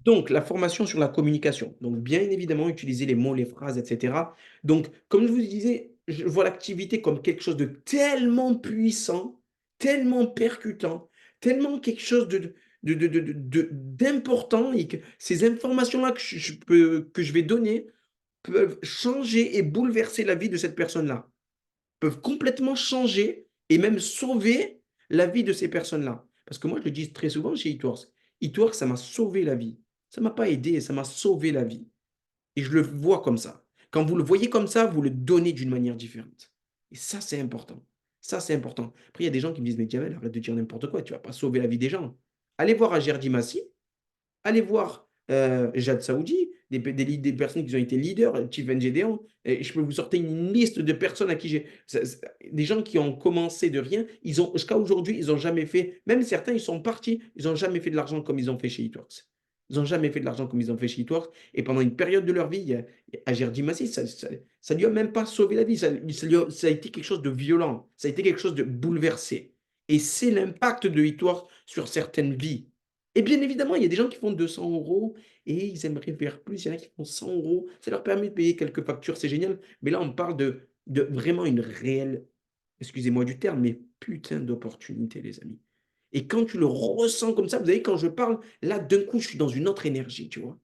Donc, la formation sur la communication. Donc, bien évidemment, utiliser les mots, les phrases, etc. Donc, comme je vous disais, je vois l'activité comme quelque chose de tellement puissant, tellement percutant, tellement quelque chose d'important et que ces informations-là que je vais donner peuvent changer et bouleverser la vie de cette personne-là, peuvent complètement changer et même sauver la vie de ces personnes-là. Parce que moi, je le dis très souvent chez eTworks. eTworks, ça m'a sauvé la vie. Ça ne m'a pas aidé, ça m'a sauvé la vie. Et je le vois comme ça. Quand vous le voyez comme ça, vous le donnez d'une manière différente. Et ça, c'est important. Ça, c'est important. Après, il y a des gens qui me disent, mais Jamel, arrête de dire n'importe quoi, tu ne vas pas sauver la vie des gens. Allez voir Agerdi Massi, allez voir Jad Saoudi, des personnes qui ont été leaders, Tiffen Gédéon. Et je peux vous sortir une liste de personnes à qui j'ai. Des gens qui ont commencé de rien, ils ont, jusqu'à aujourd'hui, ils n'ont jamais fait. Même certains, ils sont partis, ils n'ont jamais fait de l'argent comme ils ont fait chez Eatworks. Ils n'ont jamais fait de l'argent comme ils ont fait chez Eatworks. Et pendant une période de leur vie, Ager Dimassi, ça lui a même pas sauvé la vie. Ça a été quelque chose de violent. Ça a été quelque chose de bouleversé. Et c'est l'impact de Eatworks sur certaines vies. Et bien évidemment, il y a des gens qui font 200 euros et ils aimeraient faire plus. Il y en a qui font 100 euros. Ça leur permet de payer quelques factures, c'est génial. Mais là, on parle de vraiment une réelle, excusez-moi du terme, mais putain d'opportunité, les amis. Et quand tu le ressens comme ça, vous savez, quand je parle, là, d'un coup, je suis dans une autre énergie, tu vois.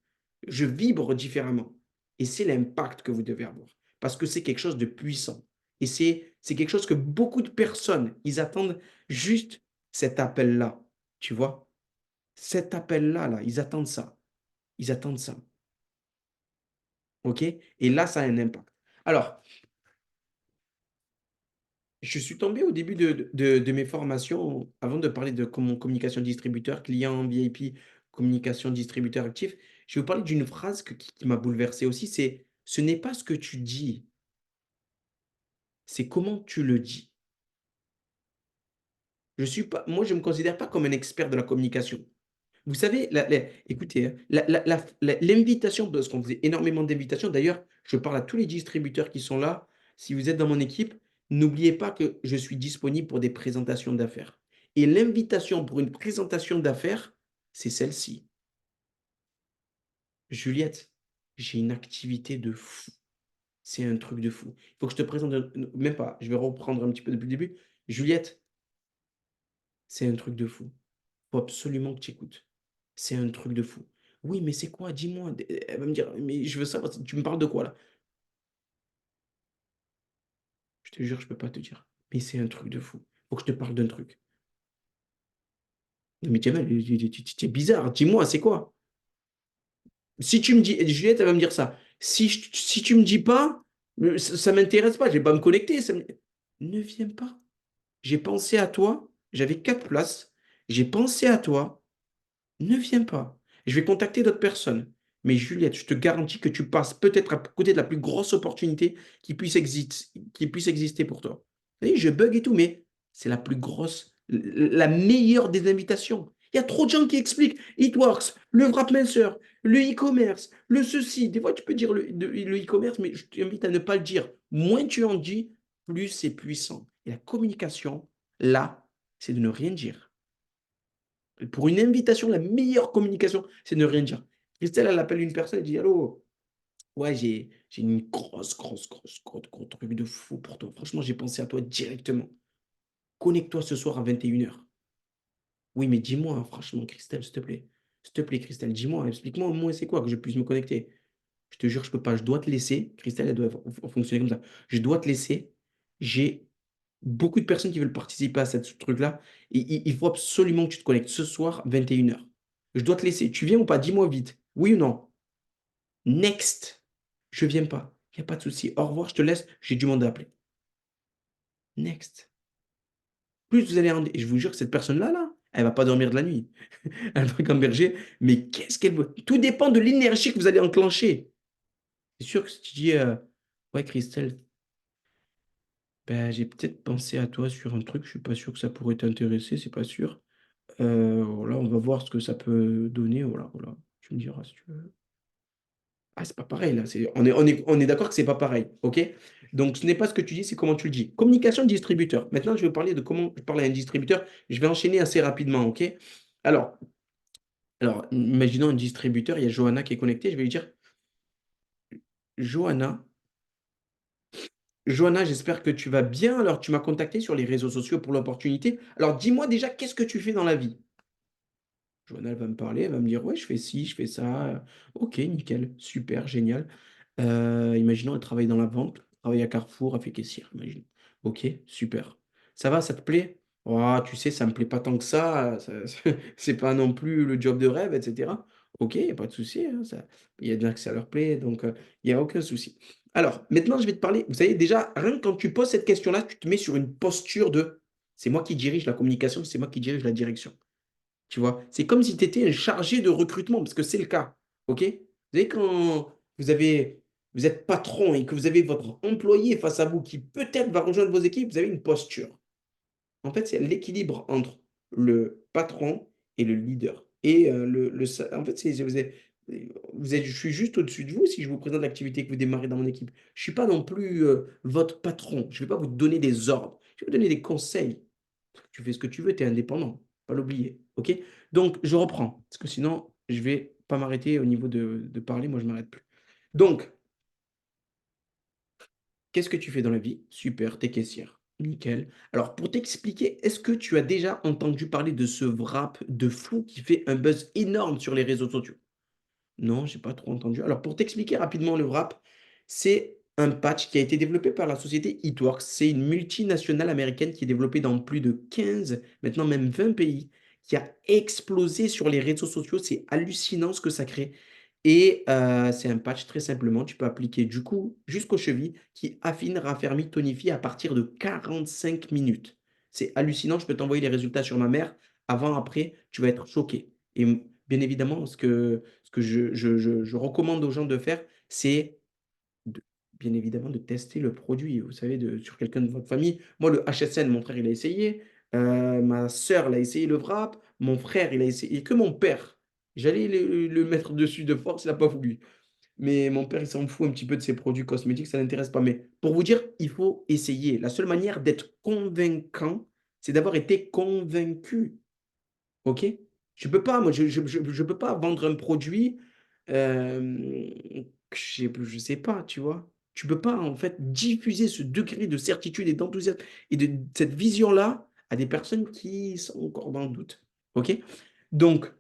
Je vibre différemment. Et c'est l'impact que vous devez avoir. Parce que c'est quelque chose de puissant. Et c'est quelque chose que beaucoup de personnes, ils attendent juste cet appel-là, tu vois. Cet appel-là, là, ils attendent ça. Ils attendent ça. OK? Et là, ça a un impact. Alors, je suis tombé au début de mes formations, avant de parler de communication distributeur, client, VIP, communication distributeur actif, je vais vous parler d'une phrase qui m'a bouleversé aussi, c'est ce n'est pas ce que tu dis, c'est comment tu le dis. Je suis pas, moi, je ne me considère pas comme un expert de la communication. Vous savez, écoutez, hein, l'invitation, parce qu'on faisait énormément d'invitations. D'ailleurs, je parle à tous les distributeurs qui sont là. Si vous êtes dans mon équipe, n'oubliez pas que je suis disponible pour des présentations d'affaires. Et l'invitation pour une présentation d'affaires, c'est celle-ci. Juliette, j'ai une activité de fou. C'est un truc de fou. Il faut que je te présente, même pas, je vais reprendre un petit peu depuis le début. Juliette, c'est un truc de fou. Il faut absolument que tu écoutes. C'est un truc de fou. Oui, mais c'est quoi? Dis-moi. Elle va me dire, mais je veux savoir, tu me parles de quoi là? Je te jure, je peux pas te dire. Mais c'est un truc de fou. Faut que je te parle d'un truc. Non, mais Jamel, tu es bizarre. Dis-moi, c'est quoi? Si tu me dis, Juliette, elle va me dire ça. Si tu me dis pas, ça m'intéresse pas. Je vais pas me connecter. Ne viens pas. J'ai pensé à toi. J'avais 4 places. J'ai pensé à toi. Ne viens pas. Je vais contacter d'autres personnes. Mais Juliette, je te garantis que tu passes peut-être à côté de la plus grosse opportunité qui puisse exister pour toi. Vous voyez, je bug et tout, mais c'est la plus grosse, la meilleure des invitations. Il y a trop de gens qui expliquent. It works, le Wrapmancer, le e-commerce, le ceci. Des fois, tu peux dire le e-commerce, mais je t'invite à ne pas le dire. Moins tu en dis, plus c'est puissant. Et la communication, là, c'est de ne rien dire. Pour une invitation, la meilleure communication, c'est de ne rien dire. Christelle, elle appelle une personne, elle dit: Allô, ouais, j'ai une gros truc de fou pour toi. Franchement, j'ai pensé à toi directement. Connecte-toi ce soir à 21h. Oui, mais dis-moi, franchement, Christelle, s'il te plaît. S'il te plaît, Christelle, dis-moi, explique-moi au moins c'est quoi que je puisse me connecter. Je te jure, je peux pas. Je dois te laisser. Christelle, elle doit fonctionner comme ça. Je dois te laisser. J'ai beaucoup de personnes qui veulent participer à ce truc-là. Et il faut absolument que tu te connectes ce soir, 21h. Je dois te laisser. Tu viens ou pas? Dis-moi vite. Oui ou non? Next. Je viens pas. Il n'y a pas de souci. Au revoir, je te laisse. J'ai du monde à appeler. Next. Plus vous allez et je vous jure que cette personne-là, là, elle va pas dormir de la nuit. Elle va gamberger. Mais qu'est-ce qu'elle veut? Tout dépend de l'énergie que vous allez enclencher. C'est sûr que si tu dis, ouais, Christelle, ben, j'ai peut-être pensé à toi sur un truc, je suis pas sûr que ça pourrait t'intéresser, c'est pas sûr. Voilà, on va voir ce que ça peut donner, voilà, voilà. Tu me diras si tu veux. Ah, c'est pas pareil là, on est d'accord que c'est pas pareil, OK? Donc ce n'est pas ce que tu dis, c'est comment tu le dis. Communication de distributeur. Maintenant, je vais parler de comment je parle à un distributeur. Je vais enchaîner assez rapidement, OK? Alors, Alors, imaginons un distributeur, il y a Johanna qui est connectée, je vais lui dire, Johanna, Johanna, j'espère que tu vas bien. Alors, tu m'as contacté sur les réseaux sociaux pour l'opportunité. Alors, dis-moi déjà, qu'est-ce que tu fais dans la vie? Johanna, elle va me parler, elle va me dire, ouais, je fais ci, je fais ça. Ok, nickel, super, génial. Imaginons, elle travaille dans la vente, elle travaille à Carrefour, elle fait caissière, imagine. Ok, super. Ça va, ça te plaît? Oh, tu sais, ça me plaît pas tant que ça, c'est pas non plus le job de rêve, etc. Ok, il n'y a pas de souci, hein, il y a bien que ça leur plaît, donc il n'y a aucun souci. Alors, maintenant, je vais te parler. Vous savez, déjà, rien que quand tu poses cette question-là, tu te mets sur une posture de c'est moi qui dirige la communication, c'est moi qui dirige la direction. Tu vois, c'est comme si tu étais un chargé de recrutement, parce que c'est le cas. OK? Vous savez, quand vous êtes patron et que vous avez votre employé face à vous qui peut-être va rejoindre vos équipes, vous avez une posture. En fait, c'est l'équilibre entre le patron et le leader. Et en fait, je suis juste au-dessus de vous si je vous présente l'activité que vous démarrez dans mon équipe. Je ne suis pas non plus votre patron. Je ne vais pas vous donner des ordres. Je vais vous donner des conseils. Tu fais ce que tu veux, tu es indépendant. Pas l'oublier. OK? Donc, je reprends. Parce que sinon, je vais pas m'arrêter au niveau de parler. Moi, je m'arrête plus. Donc, qu'est-ce que tu fais dans la vie? Super, t'es caissière. Nickel. Alors, pour t'expliquer, est-ce que tu as déjà entendu parler de ce wrap de fou qui fait un buzz énorme sur les réseaux sociaux? Non, j'ai pas trop entendu. Alors, pour t'expliquer rapidement le wrap, c'est un patch qui a été développé par la société Eatworks. C'est une multinationale américaine qui est développée dans plus de 15, maintenant même 20 pays, qui a explosé sur les réseaux sociaux. C'est hallucinant ce que ça crée. Et c'est un patch très simplement, tu peux appliquer du coup jusqu'aux chevilles qui affine, raffermit, tonifie à partir de 45 minutes. C'est hallucinant, je peux t'envoyer les résultats sur ma mère. Avant, après, tu vas être choqué. Et bien évidemment, ce que je recommande aux gens de faire, c'est bien évidemment de tester le produit, vous savez, sur quelqu'un de votre famille. Moi, le HSN, mon frère, il a essayé. Ma sœur, elle a essayé le Wrap. Mon frère, il a essayé. Et que mon père. J'allais le mettre dessus de force, il n'a pas voulu. Mais mon père, il s'en fout un petit peu de ses produits cosmétiques, ça ne l'intéresse pas. Mais pour vous dire, il faut essayer. La seule manière d'être convaincant, c'est d'avoir été convaincu. OK? Je peux pas, moi, je peux pas vendre un produit, que je sais pas, tu vois? Tu peux pas, en fait, diffuser ce degré de certitude et d'enthousiasme et de cette vision-là à des personnes qui sont encore dans le doute. OK? Donc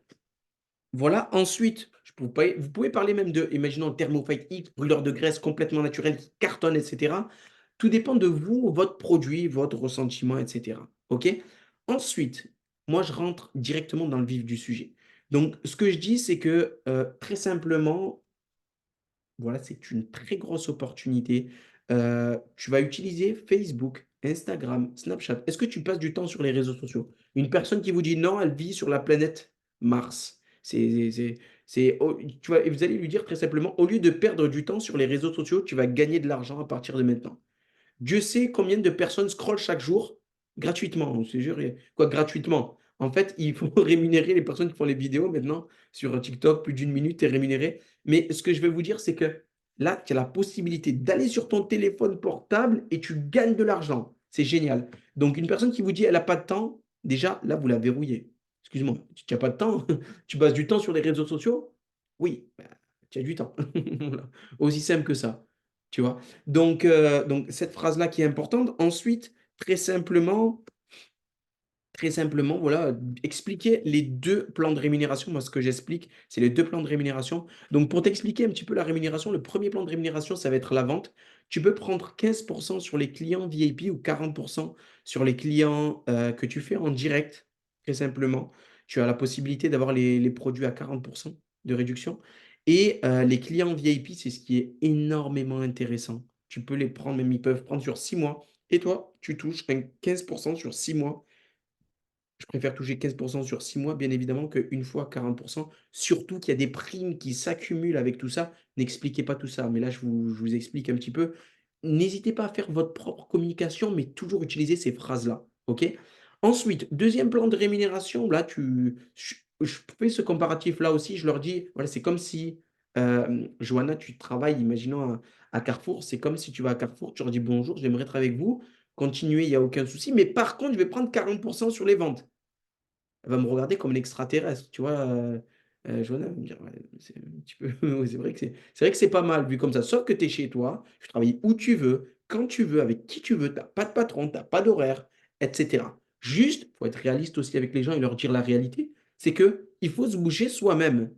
voilà, ensuite, vous pouvez parler même de, imaginons Thermofite X, brûleur de graisse complètement naturel qui cartonne, et cetera. Tout dépend de vous, votre produit, votre ressentiment, et cetera. OK? Ensuite, moi, je rentre directement dans le vif du sujet. Donc, ce que je dis, c'est que, très simplement, voilà, c'est une très grosse opportunité. Tu vas utiliser Facebook, Instagram, Snapchat. Est-ce que tu passes du temps sur les réseaux sociaux? Une personne qui vous dit non, elle vit sur la planète Mars. Vous allez lui dire très simplement, au lieu de perdre du temps sur les réseaux sociaux, tu vas gagner de l'argent à partir de maintenant. Dieu sait combien de personnes scrollent chaque jour gratuitement. Je te jure, quoi, gratuitement. En fait, il faut rémunérer les personnes qui font les vidéos maintenant sur TikTok, plus d'une minute, tu es rémunéré. Mais ce que je vais vous dire, c'est que là, tu as la possibilité d'aller sur ton téléphone portable et tu gagnes de l'argent. C'est génial. Donc, une personne qui vous dit elle n'a pas de temps, déjà, là, vous la verrouillez. Excuse-moi, tu n'as pas de temps, tu passes du temps sur les réseaux sociaux? Oui, bah, tu as du temps. Voilà. Aussi simple que ça. Tu vois? Donc cette phrase-là qui est importante. Ensuite, très simplement très simplement, voilà, expliquer les 2 plans de rémunération. Moi, ce que j'explique, c'est les 2 plans de rémunération. Donc pour t'expliquer un petit peu la rémunération, le premier plan de rémunération, ça va être la vente. Tu peux prendre 15 sur les clients VIP ou 40 sur les clients, que tu fais en direct, très simplement. Tu as la possibilité d'avoir les produits à 40 de réduction et les clients VIP, c'est ce qui est énormément intéressant. Tu peux les prendre, même ils peuvent prendre sur 6 mois et toi, tu touches un 15 sur 6 mois. Je préfère toucher 15 sur 6 mois, bien évidemment, qu'une fois 40. Surtout qu'il y a des primes qui s'accumulent avec tout ça. N'expliquez pas tout ça, mais là, je vous explique un petit peu. N'hésitez pas à faire votre propre communication, mais toujours utiliser ces phrases-là. OK? Ensuite, deuxième plan de rémunération, là, je fais ce comparatif-là aussi. Je leur dis, voilà, c'est comme si, Johanna, tu travailles, imaginons, à Carrefour. C'est comme si tu vas à Carrefour, tu leur dis bonjour, j'aimerais être avec vous. Continuer, il n'y a aucun souci. Mais par contre, je vais prendre 40 sur les ventes. Elle va me regarder comme l'extraterrestre, tu vois? Joanna va me dire, ouais, c'est un petit peu, oui, c'est vrai que c'est pas mal vu comme ça. Sauf que tu es chez toi, tu travailles où tu veux, quand tu veux, avec qui tu veux, tu as pas de patron, tu as pas d'horaire, etc. Juste, il faut être réaliste aussi avec les gens et leur dire la réalité, c'est que il faut se bouger soi-même.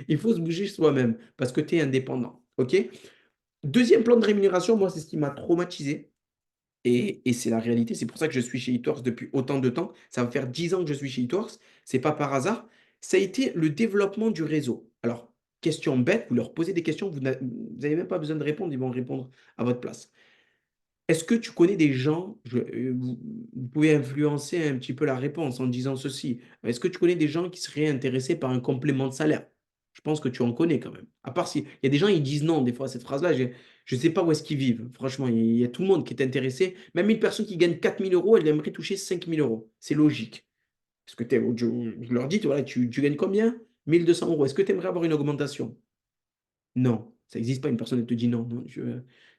Il faut se bouger soi-même parce que tu es indépendant. OK? Deuxième plan de rémunération, moi, c'est ce qui m'a traumatisé. Et c'est la réalité, c'est pour ça que je suis chez eTworks depuis autant de temps. Ça va faire 10 ans que je suis chez eTworks, c'est pas par hasard. Ça a été le développement du réseau. Alors, question bête, vous leur posez des questions, vous n'avez même pas besoin de répondre, ils vont répondre à votre place. Est-ce que tu connais des gens, vous pouvez influencer un petit peu la réponse en disant ceci. Est-ce que tu connais des gens qui seraient intéressés par un complément de salaire? Je pense que tu en connais quand même. À part si, il y a des gens, ils disent non, des fois, à cette phrase-là, je ne sais pas où est-ce qu'ils vivent. Franchement, il y a tout le monde qui est intéressé. Même une personne qui gagne 4 000 euros, elle aimerait toucher 5 000 euros. C'est logique. Parce que je leur dis, voilà, tu gagnes combien? 1 200 euros. Est-ce que tu aimerais avoir une augmentation? Non, ça n'existe pas. Une personne, elle te dit non, non,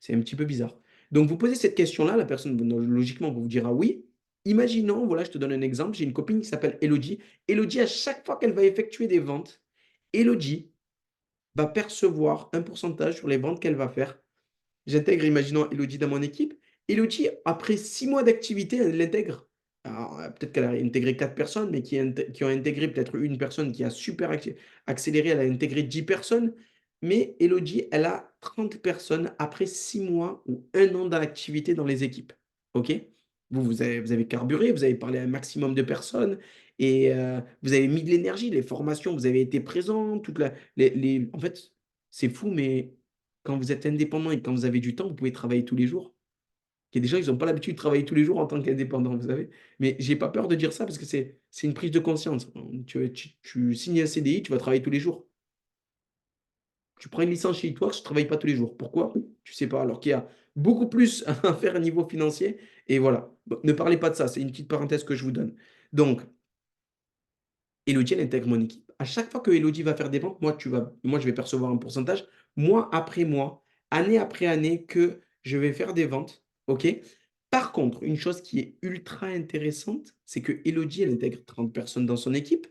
c'est un petit peu bizarre. Donc, vous posez cette question-là, la personne, bon, logiquement, vous dira oui. Imaginons, voilà, je te donne un exemple. J'ai une copine qui s'appelle Elodie. Elodie, à chaque fois qu'elle va effectuer des ventes, Elodie va percevoir un pourcentage sur les ventes qu'elle va faire. J'intègre, imaginons, Elodie dans mon équipe. Elodie, après 6 mois d'activité, elle l'intègre. Alors, peut-être qu'elle a intégré 4 personnes, mais qui ont intégré peut-être une personne qui a super accéléré, elle a intégré 10 personnes. Mais Elodie, elle a 30 personnes après 6 mois ou 1 an dans l'activité dans les équipes. OK? Vous avez carburé, vous avez parlé à un maximum de personnes et vous avez mis de l'énergie, les formations, vous avez été présent, en fait, c'est fou, mais quand vous êtes indépendant et quand vous avez du temps, vous pouvez travailler tous les jours. Il y a des gens, ils ont pas l'habitude de travailler tous les jours en tant qu'indépendant, vous savez? Mais j'ai pas peur de dire ça parce que c'est une prise de conscience. Tu signes un CDI, tu vas travailler tous les jours. Tu prends une licence chez Eatworks, tu travailles pas tous les jours. Pourquoi? Tu sais pas, alors qu'il y a beaucoup plus à faire au niveau financier et voilà. Donc ne parlez pas de ça, c'est une petite parenthèse que je vous donne. Donc Elodie, elle intègre mon équipe. À chaque fois que Elodie va faire des ventes, moi, je vais percevoir un pourcentage, mois après mois, année après année, que je vais faire des ventes. OK? Par contre, une chose qui est ultra intéressante, c'est que Elodie, elle intègre 30 personnes dans son équipe.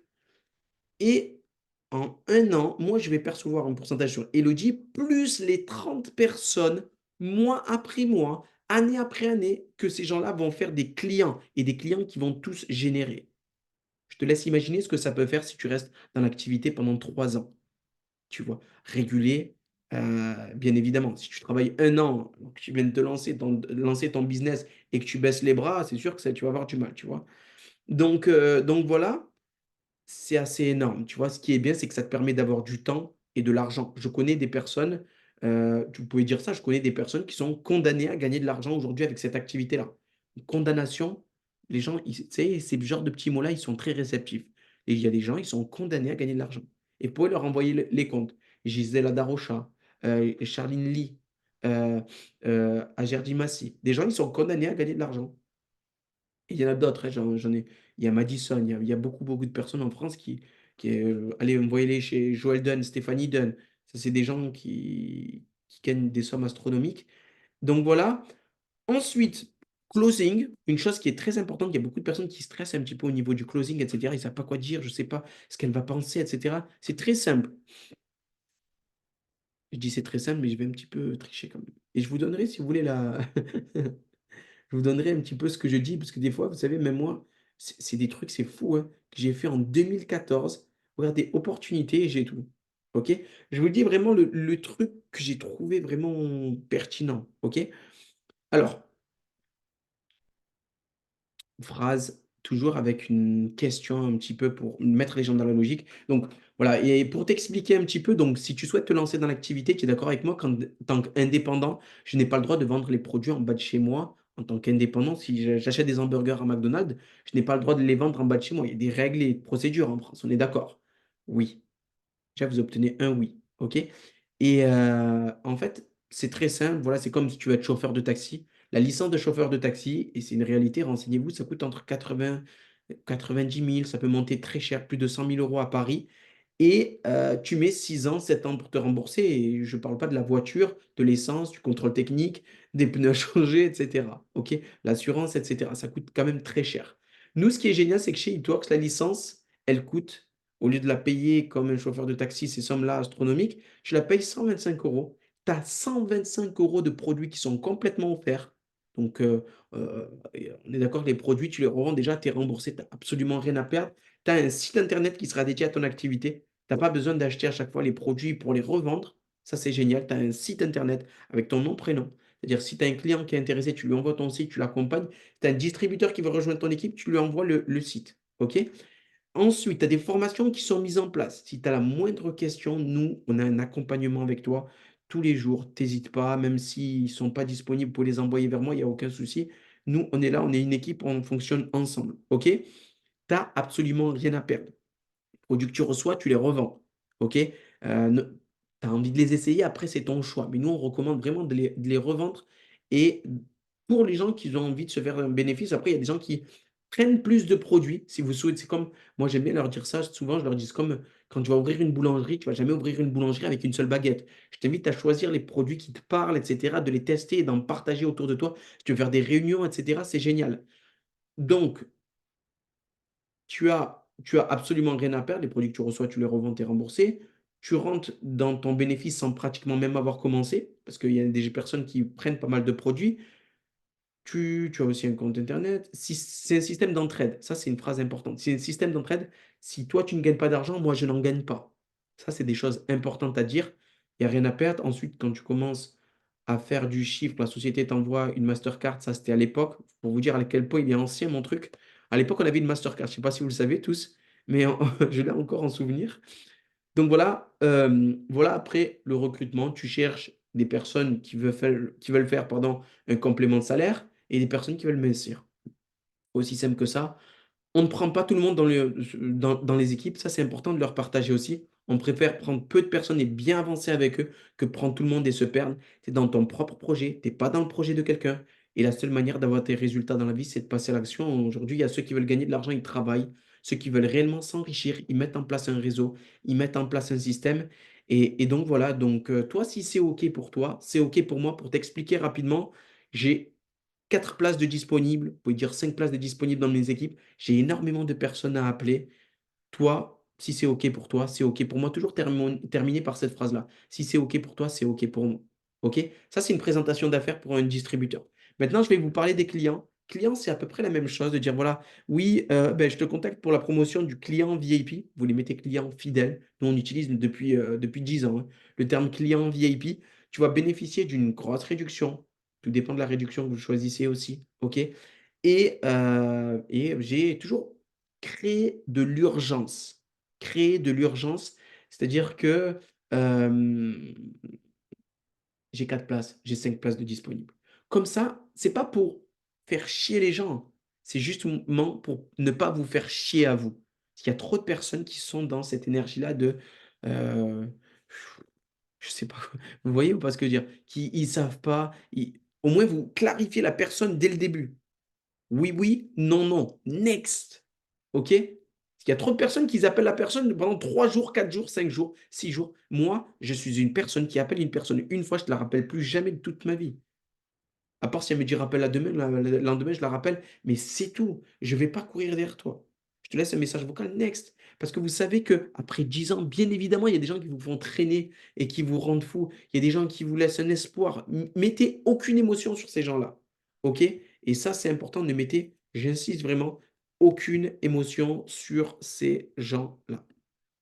Et en 1 an, moi, je vais percevoir un pourcentage sur Elodie, plus les 30 personnes, mois après mois, année après année, que ces gens-là vont faire des clients et des clients qui vont tous générer. Je te laisse imaginer ce que ça peut faire si tu restes dans l'activité pendant 3 ans, tu vois? Régulier, bien évidemment. Si tu travailles 1 an, que tu viens de te lancer ton business et que tu baisses les bras, c'est sûr que ça tu vas avoir du mal, tu vois? Donc voilà, c'est assez énorme, tu vois? Ce qui est bien, c'est que ça te permet d'avoir du temps et de l'argent. Je connais des personnes, tu pouvais dire ça, je connais des personnes qui sont condamnées à gagner de l'argent aujourd'hui avec cette activité-là. Une condamnation, les gens, tu sais, ces genres de petits mots-là, ils sont très réceptifs et il y a des gens, ils sont condamnés à gagner de l'argent et vous pouvez leur envoyer les comptes. Gisela Darocha, Charline Lee, heu Ager Dimassi. Des gens, ils sont condamnés à gagner de l'argent. Et il y en a d'autres, hein, j'en ai il y a Madison, il y a beaucoup, beaucoup de personnes en France allez, envoyez-les chez Joël Dunn, Stéphanie Dunn. Ça, c'est des gens qui gagnent des sommes astronomiques. Donc voilà. Ensuite, closing, une chose qui est très importante, il y a beaucoup de personnes qui stressent un petit peu au niveau du closing et cetera. Ils ne savent pas quoi dire, je ne sais pas ce qu'elle va penser et cetera. C'est très simple. Je dis: «C'est très simple», mais je vais un petit peu tricher quand même et je vous donnerai si vous voulez la je vous donnerai un petit peu ce que je dis parce que des fois, vous savez, même moi, c'est des trucs, c'est fou, hein, que j'ai fait en 2014. Regardez, opportunité et j'ai tout. OK? Je vous dis vraiment le truc que j'ai trouvé vraiment pertinent. OK? Alors, phrase toujours avec une question un petit peu pour mettre les gens dans la logique. Donc voilà et pour t'expliquer un petit peu, donc si tu souhaites te lancer dans l'activité, tu es d'accord avec moi qu'en tant qu'indépendant, je n'ai pas le droit de vendre les produits en bas de chez moi en tant qu'indépendant. Si j'achète des hamburgers à McDonald's, je n'ai pas le droit de les vendre en bas de chez moi. Il y a des règles et procédures en France, on est d'accord? Oui. Déjà, vous obtenez un oui, OK? Et en fait, c'est très simple, voilà, c'est comme si tu veux être chauffeur de taxi. La licence de chauffeur de taxi et c'est une réalité, renseignez-vous, ça coûte entre 80 90 000, ça peut monter très cher, plus de 100 000 € à Paris et tu mets 6 ans, 7 ans pour te rembourser et je ne parle pas de la voiture, de l'essence, du contrôle technique, des pneus à changer et cetera, OK? L'assurance et cetera, ça coûte quand même très cher. Nous, ce qui est génial, c'est que chez Itox, la licence, elle coûte au lieu de la payer comme un chauffeur de taxi, ces sommes-là astronomiques, tu la payes 125 euros. Tu as 125 euros de produits qui sont complètement offerts. Donc, et on est d'accord que les produits, tu les revends déjà, tu es remboursé, tu as absolument rien à perdre. Tu as un site internet qui sera dédié à ton activité. Tu as pas besoin d'acheter à chaque fois les produits pour les revendre. Ça, c'est génial. Tu as un site internet avec ton nom, prénom. C'est-à-dire, si tu as un client qui est intéressé, tu lui envoies ton site, tu l'accompagnes. Tu as un distributeur qui veut rejoindre ton équipe, tu lui envoies le site. OK? Ensuite, tu as des formations qui sont mises en place. Si tu as la moindre question, nous, on a un accompagnement avec toi tous les jours. T'hésites pas, même s'ils ne sont pas disponibles pour les envoyer vers moi, il y a aucun souci. Nous, on est là, on est une équipe, on fonctionne ensemble. OK? Tu as absolument rien à perdre. Les produits que tu reçois, tu les revends. OK? Tu as envie de les essayer, après, c'est ton choix. Mais nous, on recommande vraiment de les revendre. Et pour les gens qui ont envie de se faire un bénéfice, après, il y a des gens qui prennent plus de produits. Si vous souhaitez, c'est comme, moi, j'aime bien leur dire ça. Souvent, je leur dis, c'est comme quand tu vas ouvrir une boulangerie, tu vas jamais ouvrir une boulangerie avec une seule baguette. Je t'invite à choisir les produits qui te parlent, etc., de les tester et d'en partager autour de toi. Si tu veux faire des réunions, etc., c'est génial. Donc, tu as absolument rien à perdre. Les produits que tu reçois, tu les revends, tu es remboursé. Tu rentres dans ton bénéfice sans pratiquement même avoir commencé, parce qu'il y a des personnes qui prennent pas mal de produits. Tu as aussi un compte internet. Si c'est un système d'entraide, ça c'est une phrase importante. C'est un système d'entraide. Si toi tu ne gagnes pas d'argent, moi je n'en gagne pas. Ça c'est des choses importantes à dire. Il n'y a rien à perdre. Ensuite, quand tu commences à faire du chiffre, la société t'envoie une Mastercard. Ça c'était à l'époque. Pour vous dire à quel point il est ancien mon truc. À l'époque, on avait une Mastercard. Je ne sais pas si vous le savez tous, mais je l'ai encore en souvenir. Donc voilà, voilà après le recrutement, tu cherches des personnes qui veulent faire pardon, un complément de salaire et des personnes qui veulent mincir. Aussi simple que ça. On ne prend pas tout le monde dans les équipes, ça c'est important de leur partager aussi. On préfère prendre peu de personnes et bien avancer avec eux que prendre tout le monde et se perdre. Tu es dans ton propre projet, tu n'es pas dans le projet de quelqu'un. Et la seule manière d'avoir tes résultats dans la vie, c'est de passer à l'action. Aujourd'hui, il y a ceux qui veulent gagner de l'argent, ils travaillent. Ceux qui veulent réellement s'enrichir, ils mettent en place un réseau, ils mettent en place un système. Et donc voilà, donc toi, si c'est OK pour toi, c'est OK pour moi. Pour t'expliquer rapidement, j'ai 4 places de disponibles, vous pouvez dire 5 places de disponibles dans mes équipes. J'ai énormément de personnes à appeler. Toi, si c'est OK pour toi, c'est OK pour moi. Toujours terminer par cette phrase-là. Si c'est OK pour toi, c'est OK pour moi. OK? Ça, c'est une présentation d'affaires pour un distributeur. Maintenant, je vais vous parler des clients. Clients, c'est à peu près la même chose, de dire, voilà, oui, ben, je te contacte pour la promotion du client VIP. Vous les mettez client fidèle. Nous, on utilise depuis 10 ans, hein, le terme client VIP. Tu vas bénéficier d'une grosse réduction. Tout dépend de la réduction que vous choisissez aussi. OK? Et j'ai toujours créé de l'urgence. Créer de l'urgence, c'est-à-dire que, hem, j'ai 4 places, j'ai 5 places de disponibles. Comme ça, c'est pas pour faire chier les gens, c'est justement pour ne pas vous faire chier à vous. Il y a trop de personnes qui sont dans cette énergie-là de, heu, je sais pas, vous voyez ou pas ce que je veux dire? Qui ils savent pas, ils au moins vous clarifiez la personne dès le début. Oui, oui, non, non, next. OK? Parce qu'il y a trop de personnes qui appellent la personne pendant 3 jours, 4 jours, 5 jours, 6 jours. Moi, je suis une personne qui appelle une personne une fois, je ne la rappelle plus jamais de toute ma vie. À part si elle me dit: «Rappelle-la demain», le lendemain, je la rappelle, mais c'est tout. Je ne vais pas courir derrière toi. Je te laisse un message vocal, next. Parce que vous savez qu'après 10 ans, bien évidemment, il y a des gens qui vous font traîner et qui vous rendent fou. Il y a des gens qui vous laissent un espoir. Mettez aucune émotion sur ces gens-là. OK? Et ça, c'est important, ne mettez, j'insiste vraiment, aucune émotion sur ces gens-là.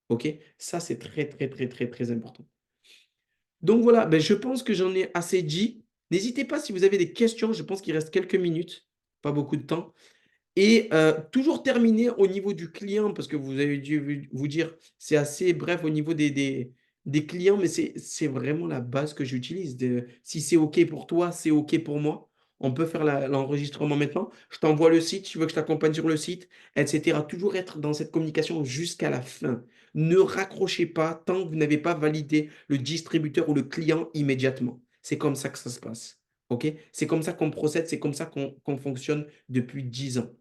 OK? Ça, c'est très, très, très, très, très important. Donc voilà, ben, je pense que j'en ai assez dit. N'hésitez pas si vous avez des questions, je pense qu'il reste quelques minutes, pas beaucoup de temps. Et toujours terminer au niveau du client, parce que vous avez dû vous dire, c'est assez bref au niveau des clients, mais c'est vraiment la base que j'utilise. Si c'est OK pour toi, c'est OK pour moi. On peut faire l'enregistrement maintenant. Je t'envoie le site, tu veux que je t'accompagne sur le site, etc. Toujours être dans cette communication jusqu'à la fin. Ne raccrochez pas tant que vous n'avez pas validé le distributeur ou le client immédiatement. C'est comme ça que ça se passe. OK? C'est comme ça qu'on procède, c'est comme ça qu'on fonctionne depuis 10 ans.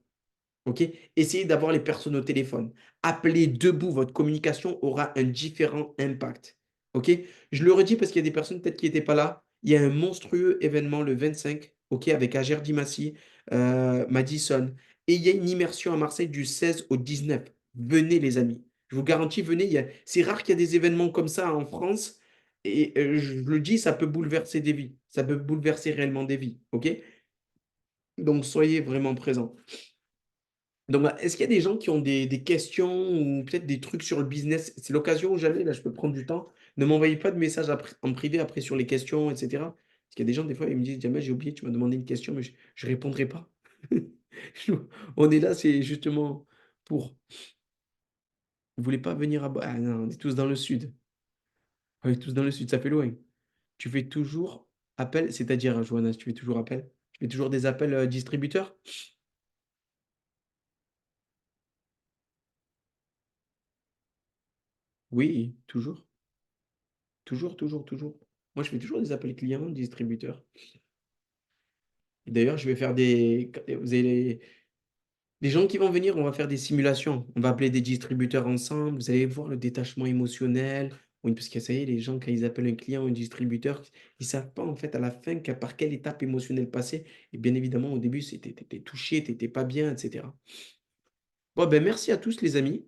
OK? Essayez d'avoir les personnes au téléphone. Appelez debout, votre communication aura un différent impact. OK? Je le redis parce qu'il y a des personnes peut-être qui n'étaient pas là. Il y a un monstrueux événement le 25, OK, avec Ager Dimassi, Madison et il y a une immersion à Marseille du 16 au 19. Venez les amis. Je vous garantis, venez, c'est rare qu'il y a des événements comme ça en France. Et je le dis, ça peut bouleverser des vies. Ça peut bouleverser réellement des vies. OK? Donc, soyez vraiment présents. Donc, est-ce qu'il y a des gens qui ont des questions ou peut-être des trucs sur le business? C'est l'occasion où jamais, là, je peux prendre du temps. Ne m'envoyez pas de messages en privé après sur les questions, etc. Parce qu'il y a des gens, des fois, ils me disent, jamais j'ai oublié, tu m'as demandé une question, mais je ne répondrai pas. On est là, c'est justement pour. Vous voulez pas venir à. Ah non, on est tous dans le sud. On est tous dans le sud, ça fait loin. Tu fais toujours appel, c'est-à-dire, Johanna, tu fais toujours appel? Tu fais toujours des appels distributeurs? Oui, toujours. Toujours, toujours, toujours. Moi, je fais toujours des appels clients, distributeurs. Et d'ailleurs, je vais faire des. Vous avez les gens qui vont venir, on va faire des simulations. On va appeler des distributeurs ensemble. Vous allez voir le détachement émotionnel. Oui, parce que ça y est, les gens, quand ils appellent un client ou un distributeur, ils savent pas en fait à la fin par quelle étape émotionnelle passer. Et bien évidemment, au début, t'étais touché, t'étais pas bien, etc. Bon, ben merci à tous les amis.